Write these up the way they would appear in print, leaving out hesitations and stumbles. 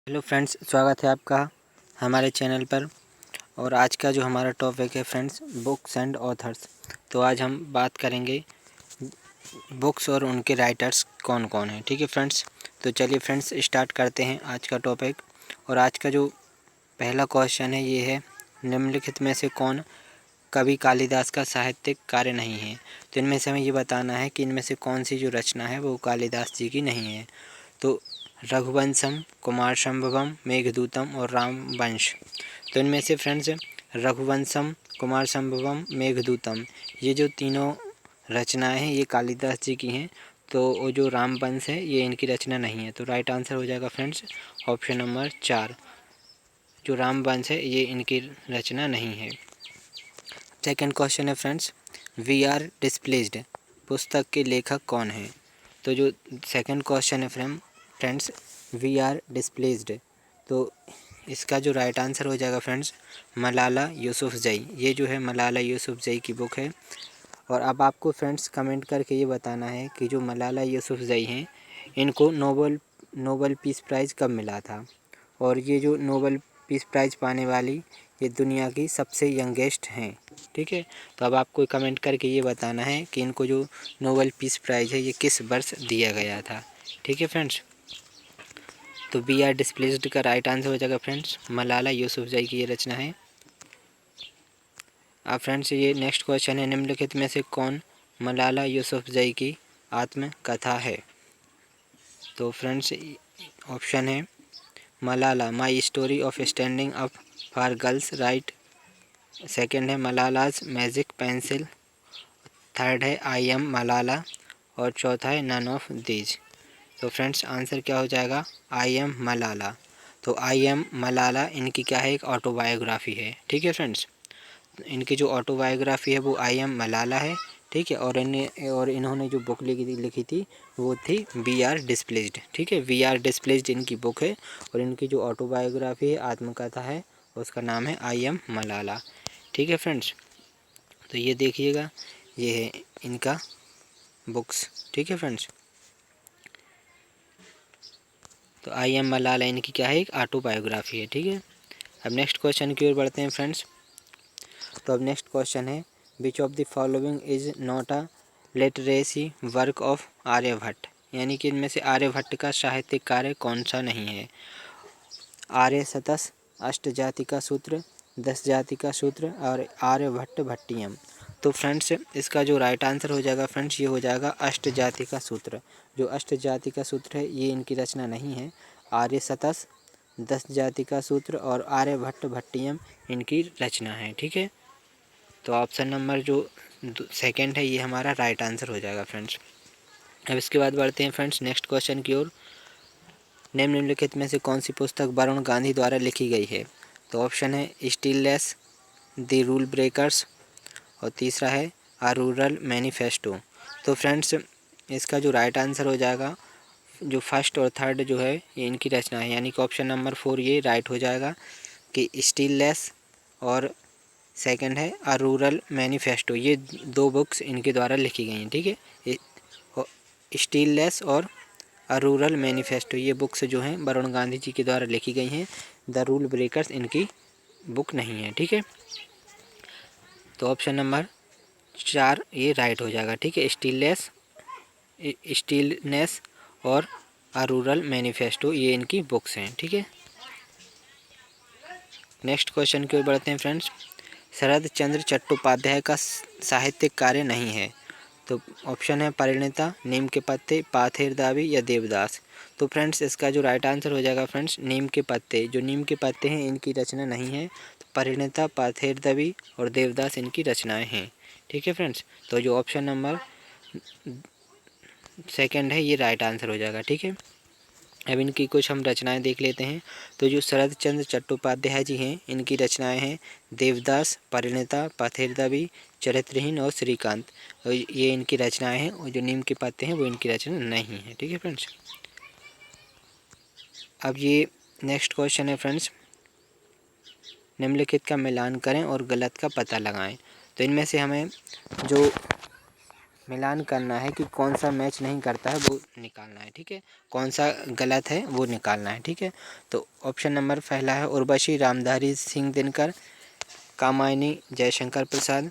Hello friends, स्वागत है आपका हमारे चैनल पर। और आज का जो हमारा टॉपिक है फ्रेंड्स, बुक्स एंड ऑथर्स। तो आज हम बात करेंगे बुक्स और उनके राइटर्स कौन कौन हैं। ठीक है फ्रेंड्स, तो चलिए फ्रेंड्स स्टार्ट करते हैं आज का टॉपिक। और आज का जो पहला क्वेश्चन है ये है, निम्नलिखित में से कौन कवि कालिदास का साहित्यिक कार्य नहीं है। तो इनमें से हमें ये बताना है कि इनमें से कौन सी जो रचना है वो कालिदास जी की नहीं है। तो रघुवंशम, कुमारसंभवम, मेघदूतम और रामवंश। तो इनमें से फ्रेंड्स रघुवंशम, कुमारसंभवम, मेघदूतम, ये जो तीनों रचनाएं हैं ये कालिदास जी की हैं। तो वो जो रामवंश है ये इनकी रचना नहीं है। तो राइट आंसर हो जाएगा फ्रेंड्स ऑप्शन नंबर 4, जो रामवंश है ये इनकी रचना नहीं है। सेकंड क्वेश्चन है फ्रेंड्स, वी आर डिस्प्लेस्ड पुस्तक के लेखक कौन हैं। तो जो सेकंड क्वेश्चन है फ्रेंड्स, वी आर डिस्प्लेस्ड, तो इसका जो राइट आंसर हो जाएगा फ्रेंड्स मलाला यूसुफजई। ये जो है मलाला यूसुफजई की बुक है। और अब आपको फ्रेंड्स कमेंट करके ये बताना है कि जो मलाला यूसुफजई हैं इनको नोबल पीस प्राइज़ कब मिला था। और ये जो नोबल पीस प्राइज़ पाने वाली ये दुनिया की सबसे यंगेस्ट हैं। ठीक है, तो अब आपको कमेंट करके ये बताना है कि इनको जो नोबल पीस प्राइज़ है ये किस वर्ष दिया गया था। ठीक है फ्रेंड्स, तो वी आर डिस्प्लेस्ड का राइट आंसर हो जाएगा फ्रेंड्स मलाला यूसुफजई की ये रचना है। अब फ्रेंड्स ये नेक्स्ट क्वेश्चन है, निम्नलिखित में से कौन मलाला यूसुफजई की आत्मकथा है। तो फ्रेंड्स ऑप्शन है Malala my story of standing up for girls right, second है मलालाज मैजिक पेंसिल, थर्ड है आई एम मलाला और चौथा है नन ऑफ दीज। तो फ्रेंड्स आंसर क्या हो जाएगा, आई एम मलाला। तो आई एम मलाला इनकी क्या है, एक ऑटोबायोग्राफी है। ठीक है फ्रेंड्स, इनकी जो ऑटोबायोग्राफी है वो आई एम मलाला है। ठीक है, और इन्होंने जो बुक लिखी थी वो थी वी आर डिस्प्लेस्ड। ठीक है, वी आर डिस्प्लेस्ड इनकी बुक है। और इनकी जो ऑटोबायोग्राफी है, आत्मकथा है, उसका नाम है आई एम मलाला। ठीक है फ्रेंड्स, तो ये देखिएगा ये है इनका बुक्स। ठीक है फ्रेंड्स, तो आई एम मलाला इनकी क्या है, एक ऑटोबायोग्राफी है। ठीक है, अब नेक्स्ट क्वेश्चन की ओर बढ़ते हैं फ्रेंड्स। तो अब नेक्स्ट क्वेश्चन है, which of the following is not a literacy work of Aryabhata. यानी कि इनमें से आर्यभट्ट का साहित्यिक कार्य कौन सा नहीं है। आर्य सतस, अष्ट जाति का सूत्र, 10 जाति का सूत्र और आर्यभट्ट भट्टियम। तो फ्रेंड्स इसका जो राइट आंसर हो जाएगा फ्रेंड्स ये हो जाएगा अष्ट जाति का सूत्र। जो अष्ट जाति का सूत्र है ये इनकी रचना नहीं है। आर्य सतस, 10 जाति का सूत्र और आर्यभट्ट भट्टियम इनकी रचना है। ठीक है, तो ऑप्शन नंबर जो सेकंड है ये हमारा राइट आंसर हो जाएगा फ्रेंड्स। अब इसके बाद बढ़ते हैं फ्रेंड्स नेक्स्ट क्वेश्चन की ओर, निम्नलिखित में से कौन सी पुस्तक वरुण गांधी द्वारा लिखी गई है। तो ऑप्शन है स्टीललेस, द रूल ब्रेकर्स और तीसरा है आ रूरल मैनिफेस्टो। तो फ्रेंड्स इसका जो राइट आंसर हो जाएगा, जो फर्स्ट और थर्ड जो है ये इनकी रचना है। यानी कि ऑप्शन नंबर 4 ये राइट हो जाएगा कि स्टीललेस और सेकंड है आ रूरल मैनिफेस्टो, ये 2 बुक्स इनके द्वारा लिखी गई हैं। ठीक है, स्टीललेस और आ रूरल मैनिफेस्टो ये बुक्स जो हैं वरुण गांधी जी के द्वारा लिखी गई हैं। द रूल ब्रेकर्स इनकी बुक नहीं है। ठीक है, तो ऑप्शन नंबर 4 ये राइट हो जाएगा। ठीक है, स्टीलनेस और आ रूरल मैनिफेस्टो ये इनकी बुक्स हैं। ठीक है, नेक्स्ट क्वेश्चन की ओर बढ़ते हैं फ्रेंड्स, शरद चंद्र चट्टोपाध्याय का साहित्यिक कार्य नहीं है। तो ऑप्शन है परिणीता, नीम के पत्ते, पाथेर दावी या देवदास। तो फ्रेंड्स इसका जो राइट आंसर हो जाएगा फ्रेंड्स नीम के पत्ते। जो नीम के पत्ते हैं इनकी रचना नहीं है। तो परिणीता, पाथेर दावी और देवदास इनकी रचनाएं हैं। ठीक है फ्रेंड्स, तो जो ऑप्शन नंबर सेकंड है ये राइट आंसर हो जाएगा। ठीक है, अब इनकी कुछ हम रचनाएं देख लेते हैं। तो जो शरद चंद्र चट्टोपाध्याय जी हैं इनकी रचनाएं हैं देवदास, परिणीता, पाथेर दावी, चरित्रहीन और श्रीकांत। और ये इनकी रचनाएं हैं। और जो नीम के पत्ते हैं वो इनकी रचना नहीं है। ठीक है फ्रेंड्स, अब ये नेक्स्ट क्वेश्चन है फ्रेंड्स, निम्नलिखित का मिलान करें और गलत का पता लगाएं। तो इनमें से हमें जो मिलान करना है कि कौन सा मैच नहीं करता है वो निकालना है, ठीक है, कौन सा गलत है वो निकालना है, ठीक है। तो ऑप्शन नंबर पहला है उर्वशी रामधारी सिंह दिनकर, कामायनी जयशंकर प्रसाद,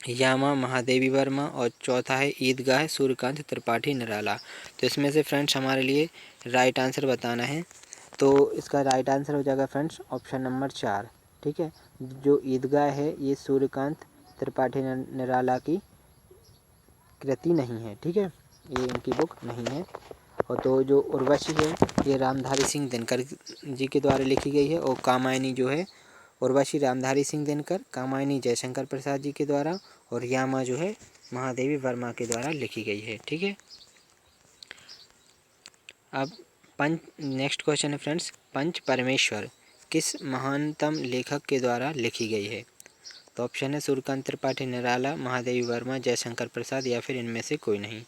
यामा महादेवी वर्मा और चौथा है ईदगाह सूर्यकांत त्रिपाठी निराला। तो इसमें से फ्रेंड्स हमारे लिए राइट आंसर बताना है। तो इसका राइट आंसर हो जाएगा फ्रेंड्स ऑप्शन नंबर 4, ठीक है। जो ईदगाह है ये सूर्यकांत त्रिपाठी निराला की कृति नहीं है, ठीक है, ये इनकी बुक नहीं है। और तो जो उर्वशी है ये रामधारी सिंह दिनकर जी के द्वारा लिखी गई है, और कामायनी जो है उर्वशी रामधारी सिंह दिनकर, कामायनी जयशंकर प्रसाद जी के द्वारा, और यामा जो है महादेवी वर्मा के द्वारा लिखी गई है, ठीक है। अब नेक्स्ट क्वेश्चन है फ्रेंड्स, पंच परमेश्वर किस महानतम लेखक के द्वारा लिखी गई है। तो ऑप्शन है सूर्यकांत त्रिपाठी निराला, महादेवी वर्मा, जयशंकर प्रसाद या फिर इनमें से कोई नहीं।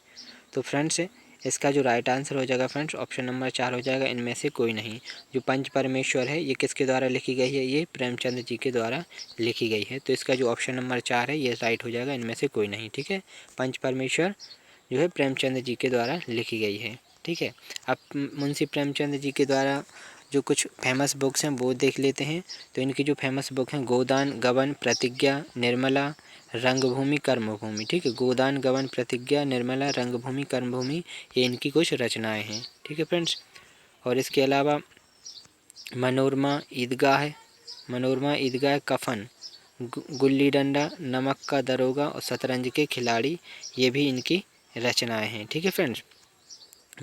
तो फ्रेंड्स इसका जो राइट आंसर हो जाएगा फ्रेंड्स ऑप्शन नंबर 4 हो जाएगा, इनमें से कोई नहीं। जो पंच परमेश्वर है ये किसके द्वारा लिखी गई है, ये प्रेमचंद जी के द्वारा लिखी गई है। तो इसका जो ऑप्शन नंबर 4 है ये राइट हो जाएगा, इनमें से कोई नहीं, ठीक है। पंच परमेश्वर जो है प्रेमचंद जी के द्वारा लिखी गई है, ठीक है। अब मुंशी प्रेमचंद जी के द्वारा जो कुछ फेमस बुक्स हैं वो देख लेते हैं। तो इनकी जो फेमस बुक हैं गोदान, गबन, प्रतिज्ञा, निर्मला, रंगभूमि, कर्मभूमि, ठीक है। गोदान, गबन, प्रतिज्ञा, निर्मला, रंगभूमि, कर्मभूमि ये इनकी कुछ रचनाएं हैं, ठीक है फ्रेंड्स। और इसके अलावा मनोरमा ईदगाह, मनोरमा ईदगाह, कफन, गुल्ली डंडा, नमक का दरोगा और शतरंज के खिलाड़ी ये भी इनकी रचनाएं हैं, ठीक है फ्रेंड्स।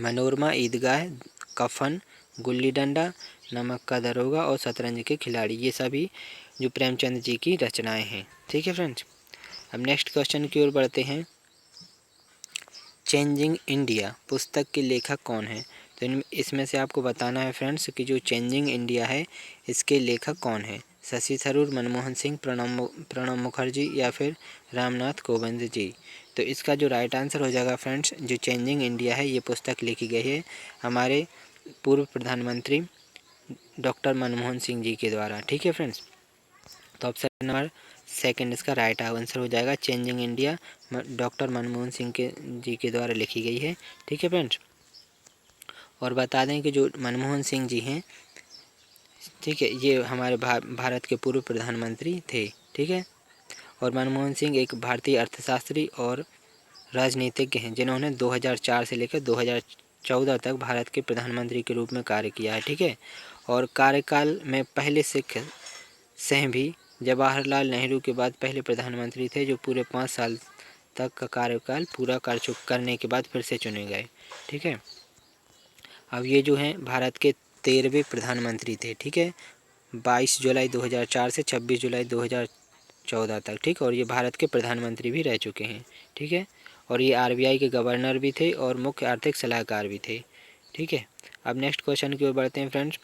मनोरमा ईदगाह, कफन, गुल्ली डंडा, नमक का दरोगा और शतरंज के खिलाड़ी ये सभी जो प्रेमचंद जी की रचनाएं हैं, ठीक है फ्रेंड्स। अब नेक्स्ट क्वेश्चन की ओर बढ़ते हैं। चेंजिंग इंडिया पुस्तक के लेखक कौन है। तो इसमें से आपको बताना है फ्रेंड्स कि जो चेंजिंग इंडिया है इसके लेखक कौन है। शशि थरूर, मनमोहन सिंह, प्रणब मुखर्जी या फिर रामनाथ कोविंद जी। तो इसका जो राइट आंसर हो जाएगा फ्रेंड्स, जो चेंजिंग इंडिया है ये पुस्तक लिखी गई है हमारे पूर्व प्रधानमंत्री डॉक्टर मनमोहन सिंह जी के द्वारा, ठीक है फ्रेंड्स। तो ऑप्शन नंबर सेकंड इसका राइट आंसर हो जाएगा, changing India doctor Manmohan Singh के जी के द्वारा लिखी गई है, ठीक है फ्रेंड्स। और बता दें कि जो मनमोहन सिंह जी हैं, ठीक है, ये हमारे भारत के पूर्व प्रधानमंत्री थे, ठीक है। और मनमोहन सिंह एक भारतीय अर्थशास्त्री और राजनीतिज्ञ हैं जिन्होंने 2004 से लेकर 2014 तक भारत के प्रधानमंत्री के रूप में कार्य किया है, ठीक है। और कार्यकाल में पहले सिख सह भी जवाहरलाल नेहरू के बाद पहले प्रधानमंत्री थे जो पूरे 5 साल तक का कार्यकाल पूरा करने के बाद फिर से चुने गए, ठीक है। अब ये जो हैं भारत के 13वें प्रधानमंत्री थे, ठीक है, 22 जुलाई 2004 से 26 जुलाई 2014 तक, ठीक। और ये भारत के प्रधानमंत्री भी रह चुके हैं, ठीक है। और ये RBI के गवर्नर भी थे और मुख्य आर्थिक सलाहकार भी थे, ठीक है। अब नेक्स्ट क्वेश्चन की ओर बढ़ते हैं फ्रेंड्स।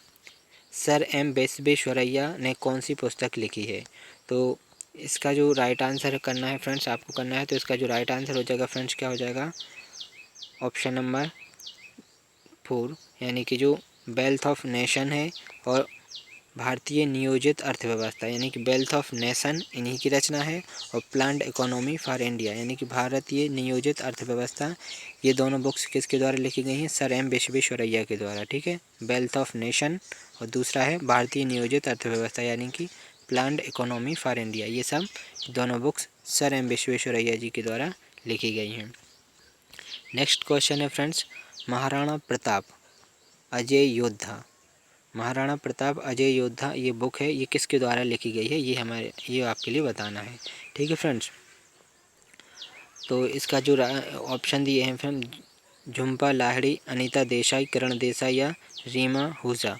सर M विश्वेश्वरैया ने कौन सी पुस्तक लिखी है। तो इसका जो राइट आंसर करना है फ्रेंड्स आपको करना है, तो इसका जो राइट आंसर हो जाएगा फ्रेंड्स क्या हो जाएगा, ऑप्शन नंबर 4 यानी कि जो वेल्थ ऑफ नेशन है और भारतीय नियोजित अर्थव्यवस्था यानी कि वेल्थ ऑफ नेशन इन्हीं की रचना है, और प्लान्ड इकोनॉमी फॉर इंडिया यानी कि भारतीय नियोजित अर्थव्यवस्था ये दोनों बुक्स किसके द्वारा लिखी गई हैं, सर M विश्वेश्वरैया के द्वारा, ठीक है। वेल्थ ऑफ नेशन और दूसरा है भारतीय नियोजित अर्थव्यवस्था यानी कि प्लान्ड इकोनॉमी फॉर इंडिया, ये सब दोनों बुक्स सर M विश्वेश्वरैया जी के द्वारा लिखी गई हैं। नेक्स्ट क्वेश्चन है फ्रेंड्स, महाराणा प्रताप अजय योद्धा, महाराणा प्रताप अजय योद्धा ये बुक है ये किसके द्वारा लिखी गई है, ये आपके लिए बताना है, ठीक है फ्रेंड्स। तो इसका जो ऑप्शन दिए हैं फ्रेंड, झुम्पा लाहिड़ी, अनीता देसाई, किरण देसाई या रीमा हुजा।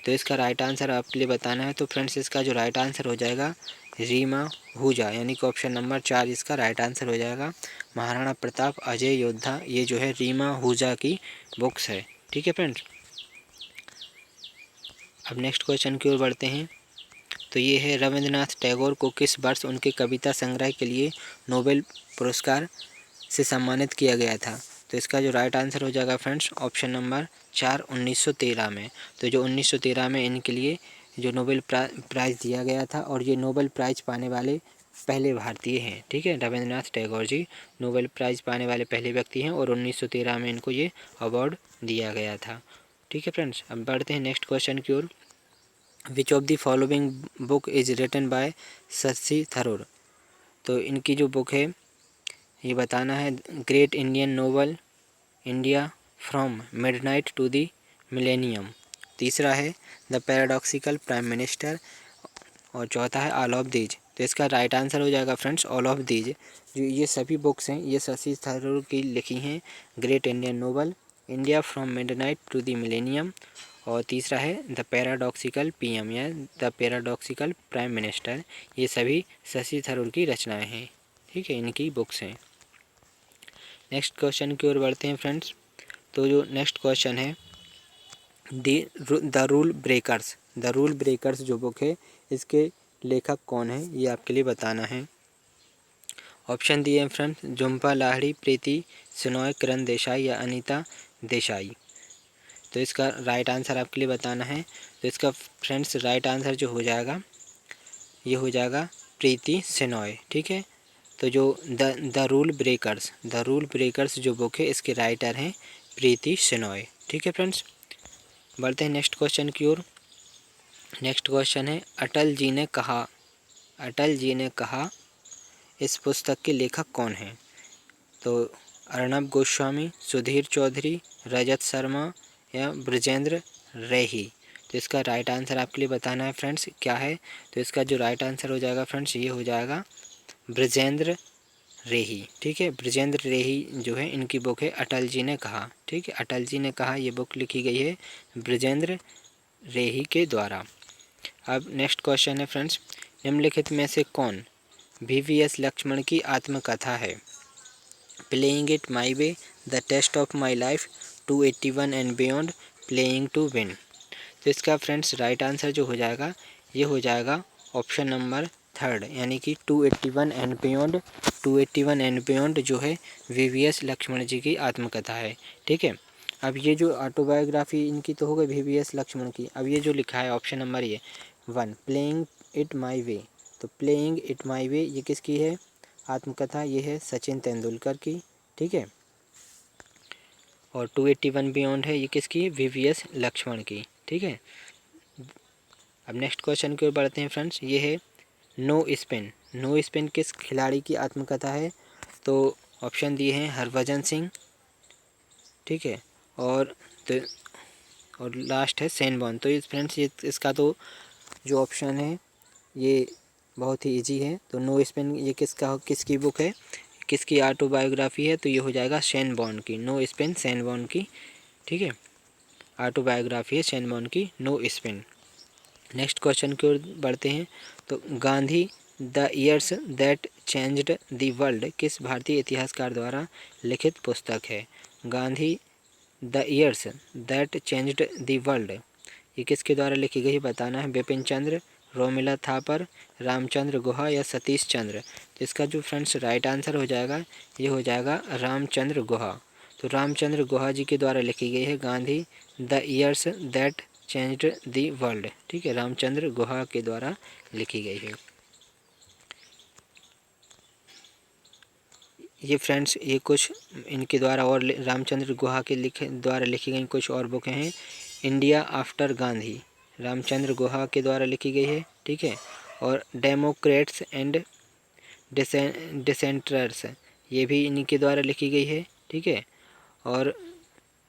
तो इसका राइट आंसर आपके लिए बताना है। तो फ्रेंड्स इसका जो राइट आंसर हो जाएगा रीमा हुजा यानी कि ऑप्शन नंबर 4 इसका राइट आंसर हो जाएगा। महाराणा प्रताप अजय योद्धा ये जो है रीमा हुजा की बुक्स है, ठीक है फ्रेंड्स। अब नेक्स्ट क्वेश्चन की ओर बढ़ते हैं। तो ये है रविंद्रनाथ टैगोर को किस वर्ष उनके कविता संग्रह के लिए नोबेल पुरस्कार से सम्मानित किया गया था। तो इसका जो राइट आंसर हो जाएगा फ्रेंड्स ऑप्शन नंबर 4 1913 में। तो जो 1913 में इनके लिए जो नोबेल प्राइज़ दिया गया था और ये नोबेल प्राइज़ पाने वाले पहले भारतीय हैं। ठीक है, रविंद्रनाथ टैगोर जी नोबेल प्राइज़ पाने वाले पहले व्यक्ति हैं और 1913 में इनको ये अवार्ड दिया गया था। ठीक है फ्रेंड्स, अब बढ़ते हैं नेक्स्ट क्वेश्चन की ओर। Which of the following book is written by Shashi Tharoor. तो इनकी जो बुक है ये बताना है। Great Indian novel, India from midnight to the millennium. तीसरा है द पैराडॉक्सिकल प्राइम मिनिस्टर, और चौथा है ऑल ऑफ दीज। तो इसका राइट आंसर हो जाएगा फ्रेंड्स ऑल ऑफ दीज। जो ये सभी बुक्स हैं ये शशि थरूर की लिखी हैं। Great Indian novel, India from midnight to the millennium, और तीसरा है द पैराडॉक्सिकल पीएम या द पैराडॉक्सिकल प्राइम मिनिस्टर। ये सभी शशि थरूर की रचनाएं हैं। ठीक है, इनकी बुक्स हैं। नेक्स्ट क्वेश्चन की ओर बढ़ते हैं फ्रेंड्स। तो जो नेक्स्ट क्वेश्चन है the rule breakers. The rule breakers जो बुक है इसके लेखक कौन है ये आपके लिए बताना है। ऑप्शन दिए हैं फ्रेंड्स, झुम्पा लाहिड़ी, प्रीति शेनॉय, किरण देसाई या अनीता देसाई। तो इसका राइट आंसर आपके लिए बताना है। तो इसका फ्रेंड्स राइट आंसर जो हो जाएगा ये हो जाएगा प्रीति शेनॉय। ठीक है, तो जो द रूल ब्रेकर्स जो बुक है इसके राइटर हैं प्रीति शेनॉय। ठीक है फ्रेंड्स, बढ़ते हैं नेक्स्ट क्वेश्चन की ओर। नेक्स्ट क्वेश्चन है अटल जी ने कहा इस पुस्तक के लेखक कौन हैं। तो अर्णब गोस्वामी, सुधीर चौधरी, रजत शर्मा या ब्रजेंद्र रेही। तो इसका राइट आंसर आपके लिए बताना है फ्रेंड्स क्या है। तो इसका जो राइट आंसर हो जाएगा फ्रेंड्स ये हो जाएगा ब्रजेंद्र रेही। ठीक है, ब्रजेंद्र रेही जो है इनकी बुक है अटल जी ने कहा। ठीक है, अटल जी ने कहा ये बुक लिखी गई है ब्रजेंद्र रेही के द्वारा। अब नेक्स्ट क्वेश्चन है फ्रेंड्स, निम्नलिखित में से कौन VVS लक्ष्मण की आत्मकथा है। Playing it my way, the test of my life, 281 and beyond, playing to win. तो इसका फ्रेंड्स राइट आंसर जो हो जाएगा ये हो जाएगा ऑप्शन नंबर थर्ड, यानी कि 281 एंड बियॉन्ड। 281 एंड बियॉन्ड जो है VVS लक्ष्मण जी की आत्मकथा है। ठीक है, अब ये जो ऑटोबायोग्राफी इनकी तो हो गई VVS लक्ष्मण की। अब ये जो लिखा है ऑप्शन नंबर ये 1 प्लेइंग इट माई वे। तो प्लेइंग इट माई वे ये किसकी है आत्मकथा, ये है सचिन तेंदुलकर की। ठीक है, और 281 बियॉन्ड है ये किसकी VVS लक्ष्मण की। ठीक है, अब नेक्स्ट क्वेश्चन की ओर बढ़ते हैं फ्रेंड्स। ये है नो स्पिन किस खिलाड़ी की आत्मकथा है। तो ऑप्शन दिए हैं हरभजन सिंह। ठीक है, और तो और लास्ट है शेन वॉर्न। तो इस फ्रेंड्स ये इसका तो जो ऑप्शन है ये बहुत ही इजी है। तो नो स्पिन ये किसकी बुक है, किसकी ऑटोबायोग्राफी है। तो ये हो जाएगा शेन वॉर्न की। नो स्पिन शेन वॉर्न की। ठीक है, ऑटोबायोग्राफी है शेन वॉर्न की नो स्पिन। नेक्स्ट क्वेश्चन की ओर बढ़ते हैं। तो Gandhi the years that changed the world किस भारतीय इतिहासकार द्वारा लिखित पुस्तक है। Gandhi the years that changed the world ये किसके द्वारा लिखी गई बताना है। बिपिन चंद्र, रोमिला थापर, रामचंद्र गुहा या सतीश चंद्र। तो इसका जो फ्रेंड्स राइट आंसर हो जाएगा ये हो जाएगा रामचंद्र गुहा। तो रामचंद्र गुहा जी के द्वारा लिखी गई है Gandhi the years that changed the world. ठीक है, रामचंद्र गुहा के द्वारा लिखी गई है। ये फ्रेंड्स ये कुछ इनके द्वारा और रामचंद्र गुहा के द्वारा लिखी गई कुछ और बुकें हैं। इंडिया आफ्टर गांधी रामचंद्र गुहा के द्वारा लिखी गई है। ठीक है, और डेमोक्रेट्स एंड डिसेंटर्स ये भी इन्हीं के द्वारा लिखी गई है। ठीक है, और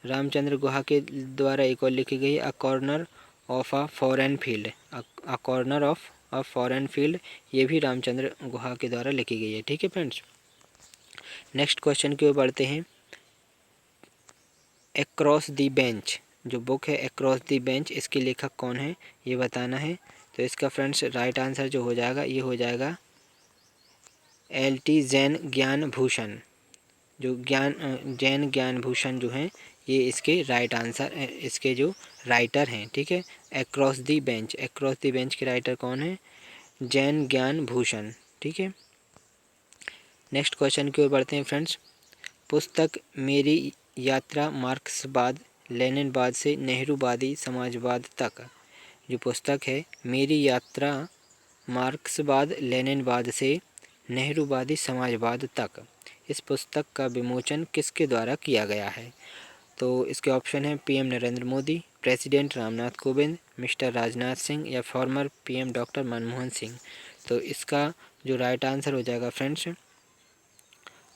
रामचंद्र गुहा के द्वारा एक और लिखी गई है a corner of a foreign field. A corner of a foreign field ये भी रामचंद्र गुहा के द्वारा लिखी गई है। ठीक है फ्रेंड्स, नेक्स्ट क्वेश्चन की ओर बढ़ते हैं। अक्रॉस द बेंच जो बुक है अक्रॉस द बेंच इसके लेखक कौन है ये बताना है। तो इसका फ्रेंड्स राइट आंसर जो हो जाएगा ये हो जाएगा LT जैन ज्ञान भूषण। जो जैन ज्ञान भूषण जो हैं ये इसके राइट आंसर इसके जो राइटर हैं। ठीक है, अक्रॉस द बेंच के राइटर कौन है, जैन ज्ञान भूषण। ठीक है, नेक्स्ट क्वेश्चन की ओर बढ़ते हैं फ्रेंड्स। पुस्तक मेरी यात्रा मार्क्सवाद लेनिनवाद से नेहरूवादी समाजवाद तक जो पुस्तक है मेरी यात्रा मार्क्सवाद लेनिनवाद से नेहरूवादी समाजवाद तक। इस पुस्तक का विमोचन किसके द्वारा किया गया है? तो इसके ऑप्शन हैं PM Narendra Modi, president Ramnath Kovind, mister Rajnath Singh या former PM doctor Manmohan Singh. तो इसका जो राइट आंसर हो जाएगा फ्रेंड्स,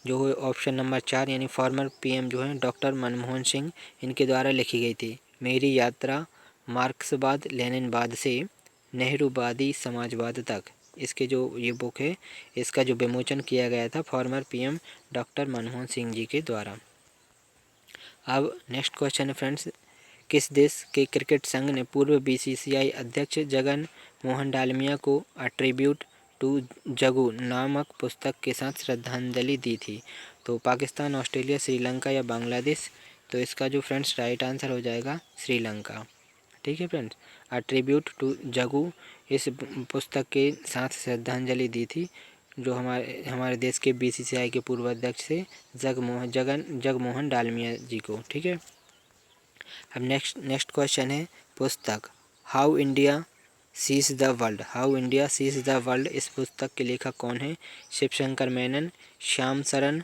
जो है ऑप्शन नंबर 4 यानी फॉर्मर पीएम जो हैं डॉक्टर मनमोहन सिंह, इनके द्वारा लिखी गई थी। मेरी यात्रा मार्क्सवाद लेनिनवाद से नेहरूवादी समाजवाद तक, इसके जो ये बुक है इसका जो विमोचन किया गया था former PM doctor Manmohan Singh ji के द्वारा। अब नेक्स्ट क्वेश्चन है फ्रेंड्स, किस देश के क्रिकेट संघ ने पूर्व बीसीसीआई अध्यक्ष जगन मोहन डालमिया को अ ट्रिब्यूट टू जगू नामक पुस्तक के साथ श्रद्धांजलि दी थी? तो पाकिस्तान, ऑस्ट्रेलिया, श्रीलंका या बांग्लादेश। तो इसका जो फ्रेंड्स राइट आंसर हो जाएगा श्रीलंका। ठीक है फ्रेंड्स, अ ट्रिब्यूट टू जगू इस पुस्तक के साथ श्रद्धांजलि दी थी जो हमारे देश के बीसीसीआई के पूर्व अध्यक्ष थे जगमोहन डालमिया जी को। ठीक है, अब नेक्स्ट क्वेश्चन है पुस्तक how India sees the world. How India sees the world, इस पुस्तक के लेखक कौन है? शिवशंकर मेनन, श्याम सरन,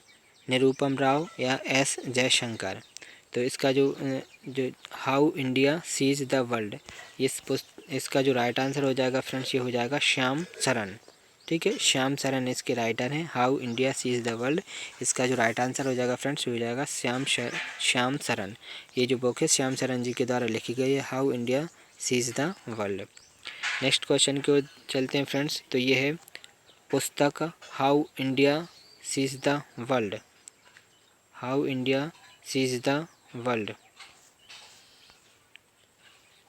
निरुपम राव या एस जयशंकर। तो इसका जो how India sees the world, इसका जो राइट आंसर हो जाएगा फ्रेंड्स, ये हो जाएगा श्याम सरन। ठीक है, श्याम सरन इसके राइटर हैं। How India sees the world, इसका जो राइट आंसर हो जाएगा फ्रेंड्स हो जाएगा श्याम सरन। ये जो बुक है श्याम सरन जी के द्वारा लिखी गई है, how India sees the world. Next question की ओर चलते हैं फ्रेंड्स, तो ये है पुस्तक how India sees the world. How India sees the world.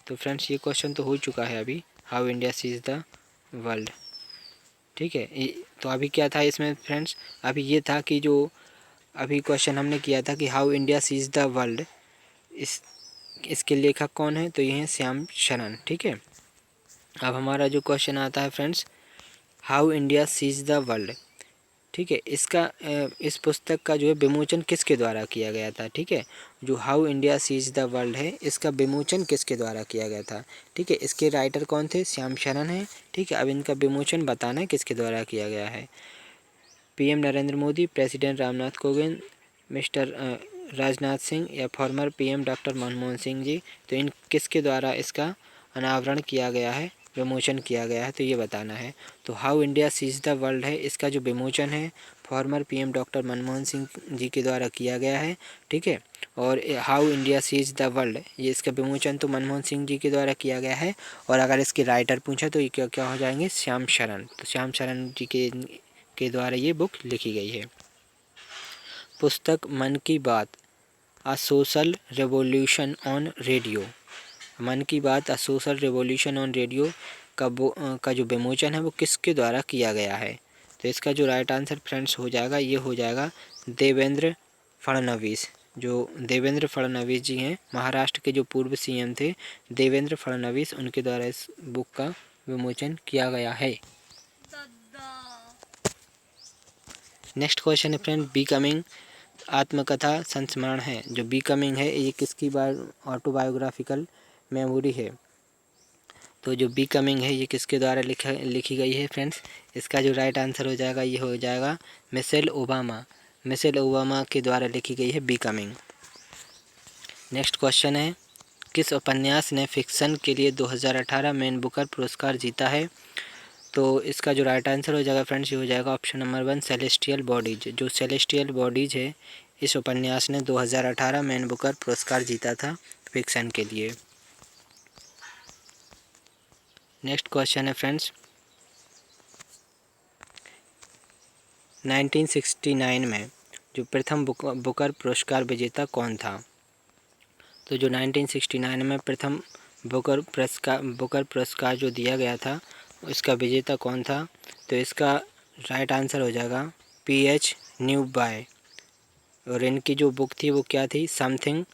तो फ्रेंड्स ये क्वेश्चन तो हो चुका है अभी, how India sees the world. ठीक है, तो अभी क्या था इसमें फ्रेंड्स, अभी ये था कि जो अभी क्वेश्चन हमने किया था कि how India sees the world, इसके लेखक कौन है? तो ये हैं श्याम सरन। ठीक है, अब हमारा जो क्वेश्चन आता है friends, how India sees the world. ठीक है, इस पुस्तक का जो है विमोचन किसके द्वारा किया गया था? ठीक है, जो how India sees the world है इसका विमोचन किसके द्वारा किया गया था? ठीक है, इसके राइटर कौन थे? श्याम सरन है। ठीक है, अब इनका विमोचन बताना है किसके द्वारा किया गया है। PM Narendra Modi, president Ramnath Kovind, mister Rajnath Singh या former PM doctor Manmohan Singh ji. तो इन किसके द्वारा इसका अनावरण किया गया है, विमोचन किया गया है, तो ये बताना है। तो how India sees the world है, इसका जो विमोचन है former PM doctor Manmohan Singh ji के द्वारा किया गया है। ठीक है, और how India sees the world, ये इसका विमोचन तो मनमोहन सिंह जी के द्वारा किया गया है। और अगर इसके राइटर पूछा तो ये क्या क्या हो जाएंगे? श्याम सरन। तो श्याम सरन जी के द्वारा ये बुक लिखी गई है। पुस्तक मन की बात a social revolution on radio. मन की बात a social revolution on radio का जो विमोचन है वो किसके द्वारा किया गया है? तो इसका जो राइट आंसर फ्रेंड्स हो जाएगा, ये हो जाएगा देवेंद्र फडणवीस। जो देवेंद्र फडणवीस जी हैं, महाराष्ट्र के जो पूर्व सीएम थे देवेंद्र फडणवीस, उनके द्वारा इस बुक का विमोचन किया गया है। नेक्स्ट क्वेश्चन है फ्रेंड, बिकमिंग आत्मकथा संस्मरण है। जो बिकमिंग है ये किसकी ऑटोबायोग्राफिकल मेमोरी है? तो जो बिकमिंग है ये किसके द्वारा लिखी गई है फ्रेंड्स? इसका जो राइट आंसर हो जाएगा ये हो जाएगा मिशेल ओबामा। मिशेल ओबामा के द्वारा लिखी गई है बिकमिंग। नेक्स्ट क्वेश्चन है, किस उपन्यास ने फिक्शन के लिए 2018 मैन बुकर पुरस्कार जीता है? तो इसका जो राइट आंसर हो जाएगा फ्रेंड्स ये हो जाएगा ऑप्शन नंबर 1 सेलेस्टियल बॉडीज। जो सेलेस्टियल बॉडीज है इस उपन्यास ने 2018 मैन बुकर पुरस्कार जीता था फिक्शन के लिए। नेक्स्ट क्वेश्चन है फ्रेंड्स, 1969 में जो प्रथम बुकर पुरस्कार विजेता कौन था? तो जो 1969 में प्रथम बुकर पुरस्कार जो दिया गया था इसका विजेता कौन था? तो इसका राइट आंसर हो जाएगा पीएच न्यूबाय। और इनकी जो बुक थी वो क्या थी? Something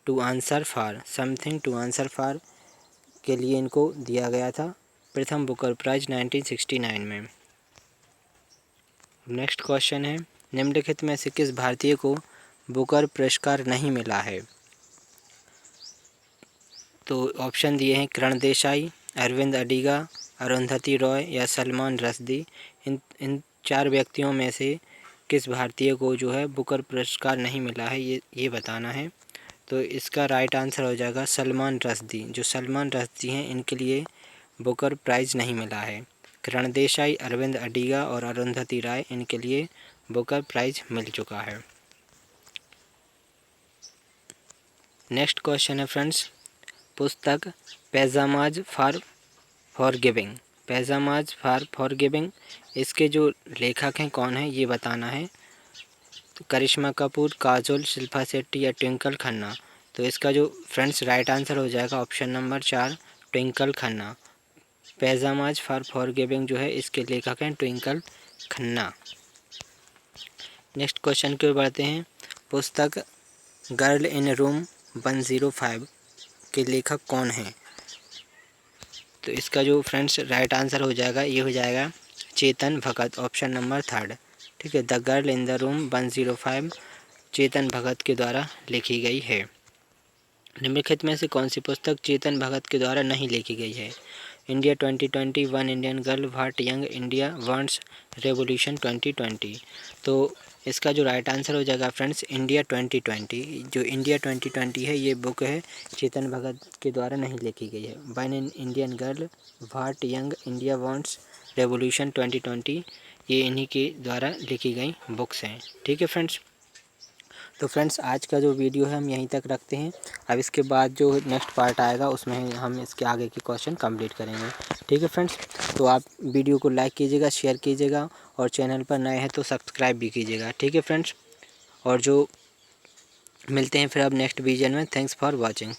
to answer for. Something to answer for के लिए इनको दिया गया था प्रथम बुकर प्राइज 1969 में। नेक्स्ट क्वेश्चन है, निम्नलिखित में से किस भारतीय को बुकर पुरस्कार नहीं मिला है? तो ऑप्शन दिए हैं किरण देसाई, अरविंद अडिगा, अरुंधति रॉय या सलमान रश्दी। इन 4 व्यक्तियों में से किस भारतीय को जो है बुकर पुरस्कार नहीं मिला है, ये बताना है। तो इसका राइट आंसर हो जाएगा सलमान रश्दी। जो सलमान रश्दी हैं इनके लिए बुकर प्राइज़ नहीं मिला है। किरण देसाई, अरविंद अडिगा और अरुंधति राय, इनके लिए बुकर प्राइज़ मिल चुका है। नेक्स्ट क्वेश्चन है फ्रेंड्स, पुस्तक पैजामाज फॉर गिविंग, पैजामाज फॉर गिविंग, इसके जो लेखक हैं कौन है ये बताना है। तो करिश्मा कपूर, काजोल, शिल्पा शेट्टी या ट्विंकल खन्ना। तो इसका जो फ्रेंड्स राइट आंसर हो जाएगा option number 4 Twinkle Khanna. Pyjamas forgiving जो है इसके लेखक हैं ट्विंकल खन्ना। नेक्स्ट क्वेश्चन की ओर बढ़ते हैं, पुस्तक गर्ल इन रूम 105 के लेखक कौन हैं। तो इसका जो फ्रेंड्स राइट आंसर हो जाएगा ये हो जाएगा चेतन भगत, ऑप्शन नंबर 3। ठीक है, the girl in the room 105 Chetan Bhagat के द्वारा लिखी गई है। निम्नलिखित में से कौन सी पुस्तक चेतन भगत के द्वारा नहीं लिखी गई है। India 2020, one Indian girl, what young India wants, revolution 2020। तो इसका जो राइट आंसर हो जाएगा फ्रेंड्स इंडिया 2020। जो इंडिया 2020 है ये बुक है चेतन भगत के द्वारा नहीं लिखी गई है। One Indian girl, what young India wants, revolution 2020 ये इन्हीं के द्वारा लिखी गई बुक्स हैं। ठीक है फ्रेंड्स, तो फ्रेंड्स आज का जो वीडियो है हम यहीं तक रखते हैं। अब इसके बाद जो नेक्स्ट पार्ट आएगा उसमें हम इसके आगे के क्वेश्चन कंप्लीट करेंगे। ठीक है फ्रेंड्स, तो आप वीडियो को लाइक कीजिएगा, शेयर कीजिएगा और चैनल पर नए हैं तो सब्सक्राइब भी कीजिएगा। ठीक है फ्रेंड्स, और जो मिलते हैं फिर अब नेक्स्ट वीडियो में। Thanks for watching.